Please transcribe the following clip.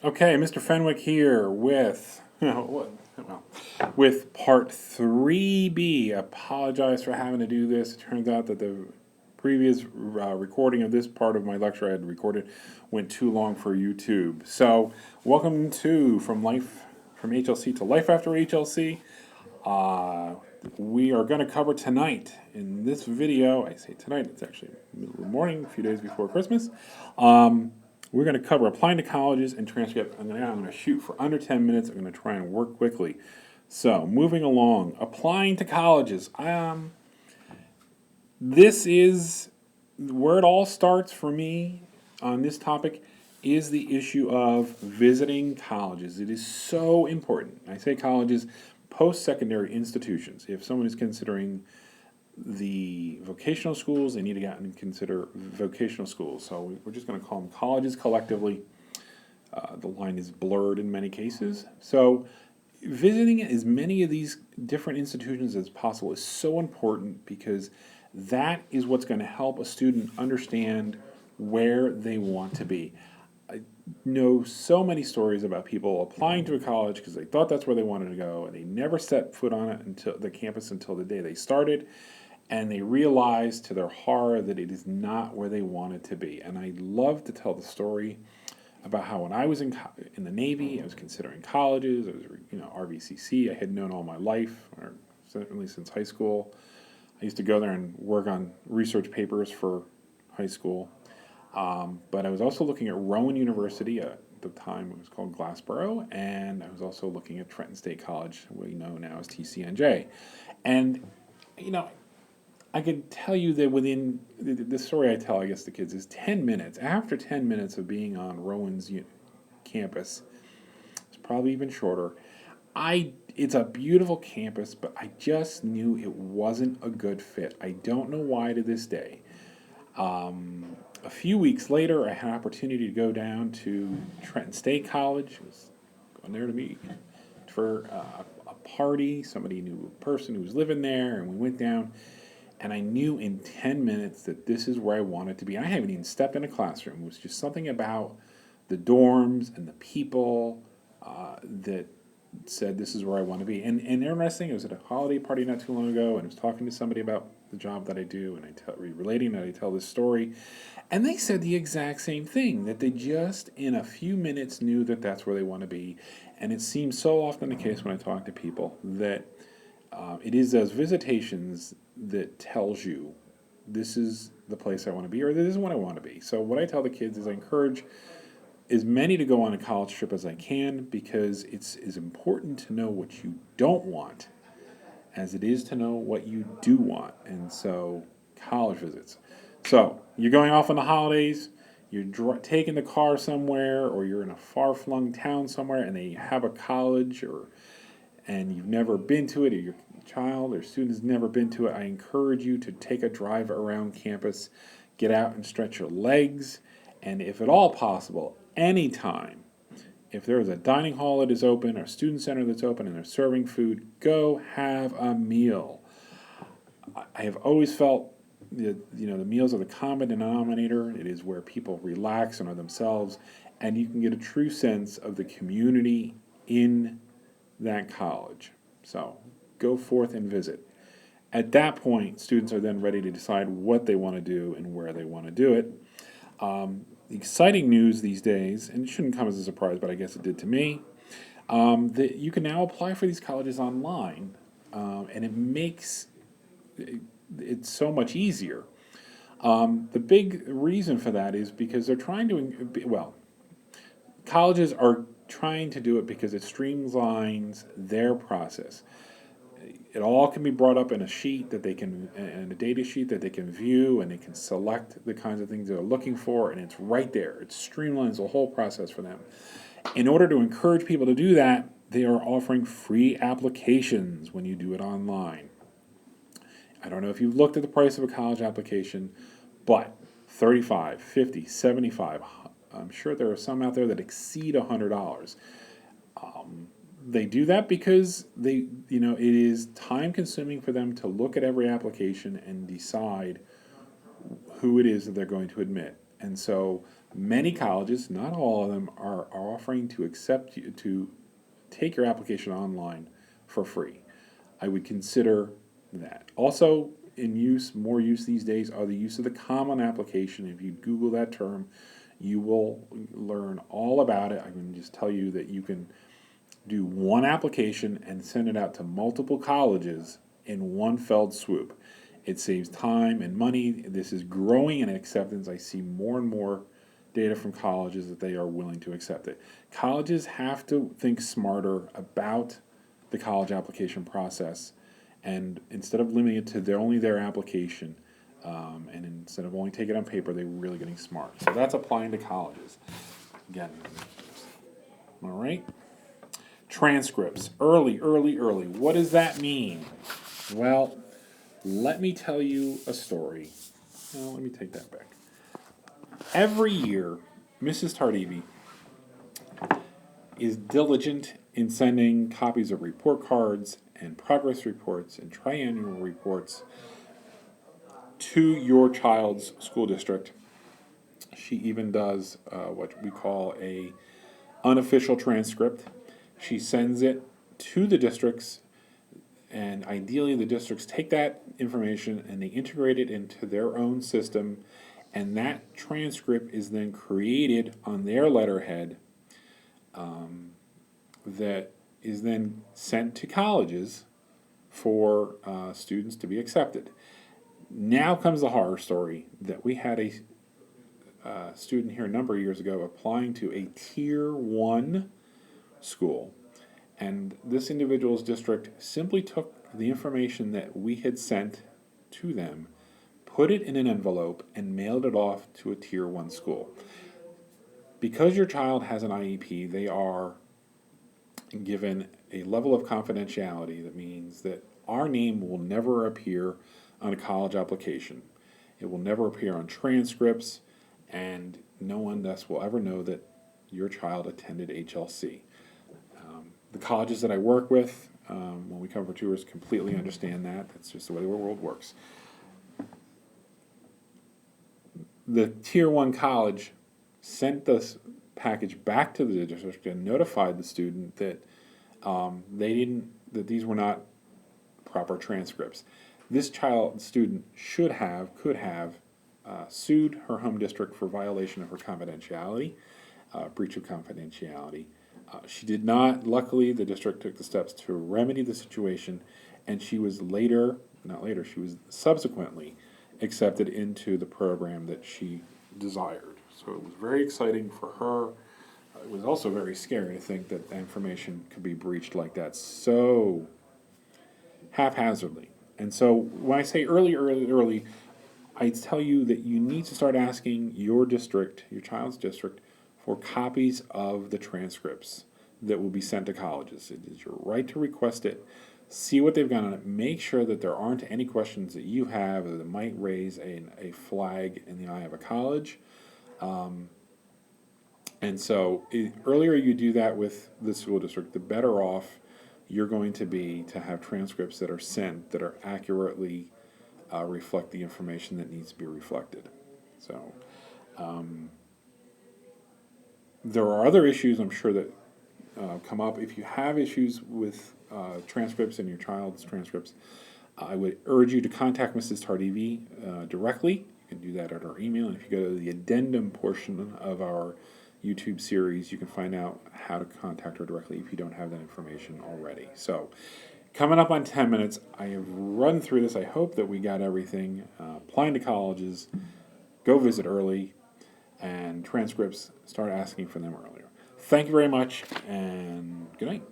Okay, Mr. Fenwick here with with part 3B. Apologize for having to do this. It turns out that the previous recording of this part of my lecture I had recorded went too long for YouTube. So, welcome to from HLC to Life After HLC. Uh, we are going to cover tonight in this video. I say tonight; it's actually middle of the morning, a few days before Christmas. We're going to cover applying to colleges and transcript. I'm going to shoot for under 10 minutes. I'm going to try and work quickly. So, moving along, applying to colleges. This is where it all starts for me on this topic is the issue of visiting colleges. It is so important. I say colleges, post-secondary institutions. If someone is considering the vocational schools, they need to go out and consider vocational schools. So we're just going to call them colleges collectively. The line is blurred in many cases. So visiting as many of these different institutions as possible is so important because that is what's going to help a student understand where they want to be. I know so many stories about people applying to a college because they thought that's where they wanted to go and they never set foot on it until the campus until the day they started, and they realized to their horror that it is not where they wanted to be. And I love to tell the story about how when I was in the Navy, I was considering colleges. I was, RVCC. I had known all my life, or certainly since high school. I used to go there and work on research papers for high school. But I was also looking at Rowan University at the time. It was called Glassboro, and I was also looking at Trenton State College, we know now as TCNJ. And you know, I could tell you that within the story I tell, I guess the kids is 10 minutes. After 10 minutes of being on Rowan's campus, it's probably even shorter. It's a beautiful campus, but I just knew it wasn't a good fit. I don't know why to this day. A few weeks later, I had an opportunity to go down to Trenton State College. I was going there to meet for a party. Somebody knew a person who was living there, and we went down. And I knew in 10 minutes that this is where I wanted to be. And I haven't even stepped in a classroom. It was just something about the dorms and the people that said this is where I want to be. And interesting, I was at a holiday party not too long ago, and I was talking to somebody about the job that I do, and relating that I tell this story. And they said the exact same thing, that they just in a few minutes knew that that's where they want to be. And it seems so often the case when I talk to people that it is those visitations that tells you this is the place I want to be or this is what I want to be. So what I tell the kids is I encourage as many to go on a college trip as I can because it's as important to know what you don't want as it is to know what you do want. And so college visits. So you're going off on the holidays, you're taking the car somewhere or you're in a far-flung town somewhere and they have a college and you've never been to it or your child or student has never been to it, I encourage you to take a drive around campus, get out and stretch your legs, and if at all possible, anytime, if there is a dining hall that is open or a student center that's open and they're serving food, go have a meal. I have always felt that the meals are the common denominator. It is where people relax and are themselves, and you can get a true sense of the community in that college. So go forth and visit. At that point, students are then ready to decide what they want to do and where they want to do it. The exciting news these days, and it shouldn't come as a surprise, but I guess it did to me, that you can now apply for these colleges online, and it makes it so much easier. The big reason for that is because they're trying to, colleges are trying to do it because it streamlines their process. It all can be brought up in a sheet that they can, in a data sheet that they can view, and they can select the kinds of things they're looking for, and it's right there. It streamlines the whole process for them. In order to encourage people to do that, they are offering free applications when you do it online. I don't know if you've looked at the price of a college application, but $35, $50, $75. I'm sure there are some out there that exceed $100. They do that because it is time consuming for them to look at every application and decide who it is that they're going to admit. And so many colleges, not all of them, are offering to accept you to take your application online for free. I would consider that. Also, more use these days are the use of the Common Application. If you Google that term, you will learn all about it. I can just tell you that you can do one application and send it out to multiple colleges in one fell swoop. It saves time and money. This is growing in acceptance. I see more and more data from colleges that they are willing to accept it. Colleges have to think smarter about the college application process, and instead of limiting it to only their application, and instead of only taking it on paper, they're really getting smart. So that's applying to colleges. Again, all right. Transcripts, early. What does that mean? Well, let me tell you a story. Well, let me take that back. Every year, Mrs. Tardivi is diligent in sending copies of report cards and progress reports and triennial reports to your child's school district. She even does what we call a unofficial transcript. She sends it to the districts, and ideally the districts take that information and they integrate it into their own system, and that transcript is then created on their letterhead, that is then sent to colleges for students to be accepted. Now comes the horror story that we had a student here a number of years ago applying to a Tier 1 school. And this individual's district simply took the information that we had sent to them, put it in an envelope, and mailed it off to a Tier 1 school. Because your child has an IEP, they are given a level of confidentiality that means that our name will never appear on a college application. It will never appear on transcripts, and no one thus will ever know that your child attended HLC. The colleges that I work with, when we come for tours, completely understand that. That's just the way the world works. The Tier 1 college sent this package back to the district and notified the student that that these were not proper transcripts. This student could have sued her home district for violation of her confidentiality, breach of confidentiality. She did not. Luckily, the district took the steps to remedy the situation, and she was she was subsequently accepted into the program that she desired. So it was very exciting for her. It was also very scary to think that information could be breached like that so haphazardly. And so when I say early, I tell you that you need to start asking your district, your child's district, for copies of the transcripts that will be sent to colleges. It is your right to request it. See what they've got on it. Make sure that there aren't any questions that you have that might raise a flag in the eye of a college. And so earlier you do that with the school district, the better off you're going to be to have transcripts that are sent that are accurately reflect the information that needs to be reflected. So there are other issues I'm sure that come up. If you have issues with transcripts and your child's transcripts, I would urge you to contact Mrs. Tardivi directly. You can do that at our email. And if you go to the addendum portion of our YouTube series, you can find out how to contact her directly if you don't have that information already. So, coming up on 10 minutes, I have run through this. I hope that we got everything. Applying to colleges, go visit early, and transcripts, start asking for them earlier. Thank you very much, and good night.